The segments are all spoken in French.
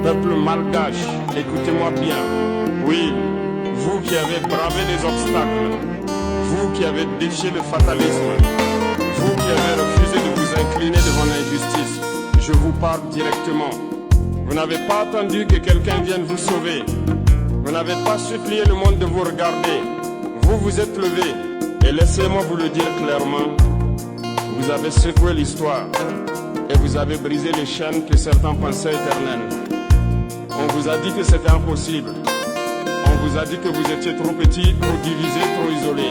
Peuple malgache, écoutez-moi bien. Oui, vous qui avez bravé les obstacles, vous qui avez défié le fatalisme, vous qui avez refusé de vous incliner devant l'injustice, je vous parle directement. Vous n'avez pas attendu que quelqu'un vienne vous sauver. Vous n'avez pas supplié le monde de vous regarder. Vous vous êtes levé. Et laissez-moi vous le dire clairement. Vous avez secoué l'histoire. Et vous avez brisé les chaînes que certains pensaient éternelles. On vous a dit que c'était impossible. On vous a dit que vous étiez trop petit, trop divisé, trop isolé.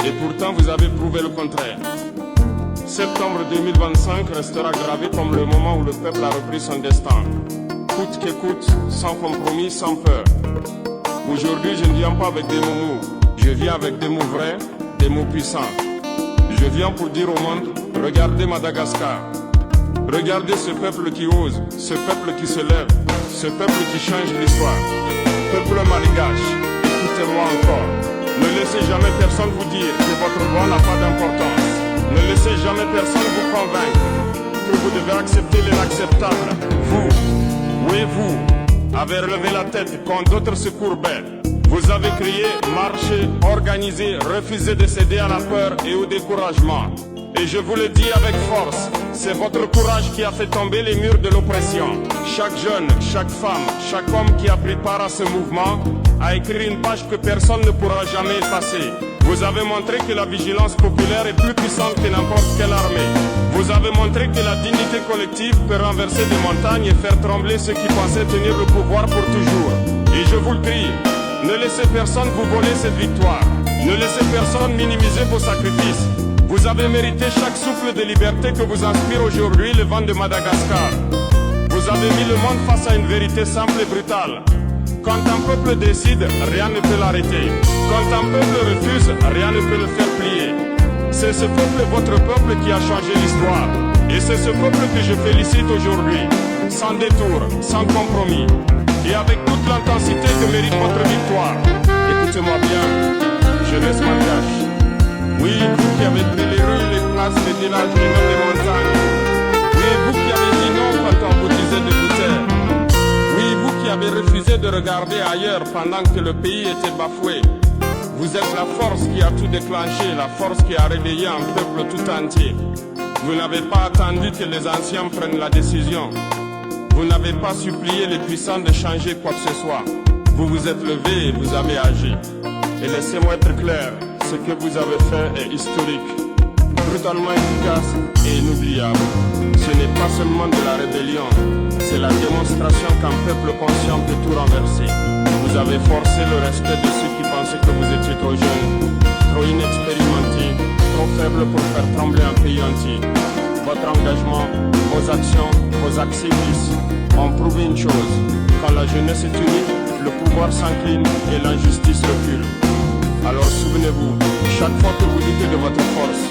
Et pourtant vous avez prouvé le contraire. Septembre 2025 restera gravé comme le moment où le peuple a repris son destin. Coûte que coûte, sans compromis, sans peur. Aujourd'hui, je ne viens pas avec des mots mous. Je viens avec des mots vrais, des mots puissants. Je viens pour dire au monde, regardez Madagascar. Regardez ce peuple qui ose, ce peuple qui se lève, ce peuple qui change l'histoire. Peuple malgache, écoutez-moi encore. Ne laissez jamais personne vous dire que votre voix n'a pas d'importance. Ne laissez jamais personne vous convaincre que vous devez accepter l'inacceptable. Vous, oui vous, avez relevé la tête quand d'autres se courbaient. Vous avez crié, marché, organisé, refusé de céder à la peur et au découragement. Et je vous le dis avec force, c'est votre courage qui a fait tomber les murs de l'oppression. Chaque jeune, chaque femme, chaque homme qui a pris part à ce mouvement a écrit une page que personne ne pourra jamais effacer. Vous avez montré que la vigilance populaire est plus puissante que n'importe quelle armée. Vous avez montré que la dignité collective peut renverser des montagnes et faire trembler ceux qui pensaient tenir le pouvoir pour toujours. Et je vous le crie, ne laissez personne vous voler cette victoire. Ne laissez personne minimiser vos sacrifices. Vous avez mérité chaque souffle de liberté que vous inspire aujourd'hui le vent de Madagascar. Vous avez mis le monde face à une vérité simple et brutale. Quand un peuple décide, rien ne peut l'arrêter. Quand un peuple refuse, rien ne peut le faire plier. C'est ce peuple, votre peuple, qui a changé l'histoire. Et c'est ce peuple que je félicite aujourd'hui. Sans détour, sans compromis. Et avec toute l'intensité que mérite votre victoire. Écoutez-moi bien, jeunesse malgache. Oui, vous qui avez pris les rues, les places, les villages et même les montagnes. Oui, vous qui avez dit non quand on vous disait de vous taire. Oui, vous qui avez refusé de regarder ailleurs pendant que le pays était bafoué. Vous êtes la force qui a tout déclenché, la force qui a réveillé un peuple tout entier. Vous n'avez pas attendu que les anciens prennent la décision. Vous n'avez pas supplié les puissants de changer quoi que ce soit. Vous vous êtes levé et vous avez agi. Et laissez-moi être clair. Ce que vous avez fait est historique, brutalement efficace et inoubliable. Ce n'est pas seulement de la rébellion, c'est la démonstration qu'un peuple conscient peut tout renverser. Vous avez forcé le respect de ceux qui pensaient que vous étiez trop jeune, trop inexpérimenté, trop faible pour faire trembler un pays entier. Votre engagement, vos actions, vos sacrifices ont prouvé une chose. Quand la jeunesse est unie, le pouvoir s'incline et l'injustice recule. Alors souvenez-vous, chaque fois que vous doutez de votre force,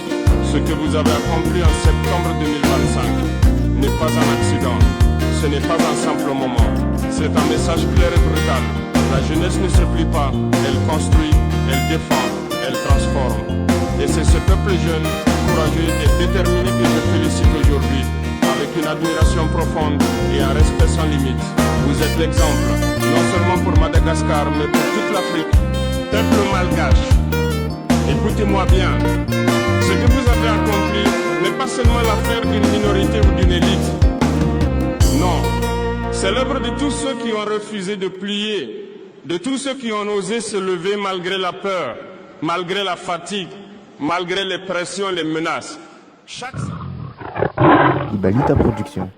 ce que vous avez accompli en septembre 2025 n'est pas un accident, ce n'est pas un simple moment, c'est un message clair et brutal. La jeunesse ne se plie pas, elle construit, elle défend, elle transforme. Et c'est ce peuple jeune, courageux et déterminé que je félicite aujourd'hui, avec une admiration profonde et un respect sans limite. Vous êtes l'exemple, non seulement pour Madagascar, mais pour toute l'Afrique. Peuple malgache, écoutez-moi bien, ce que vous avez accompli n'est pas seulement l'affaire d'une minorité ou d'une élite. Non, c'est l'œuvre de tous ceux qui ont refusé de plier, de tous ceux qui ont osé se lever malgré la peur, malgré la fatigue, malgré les pressions et les menaces. Ibalita Production.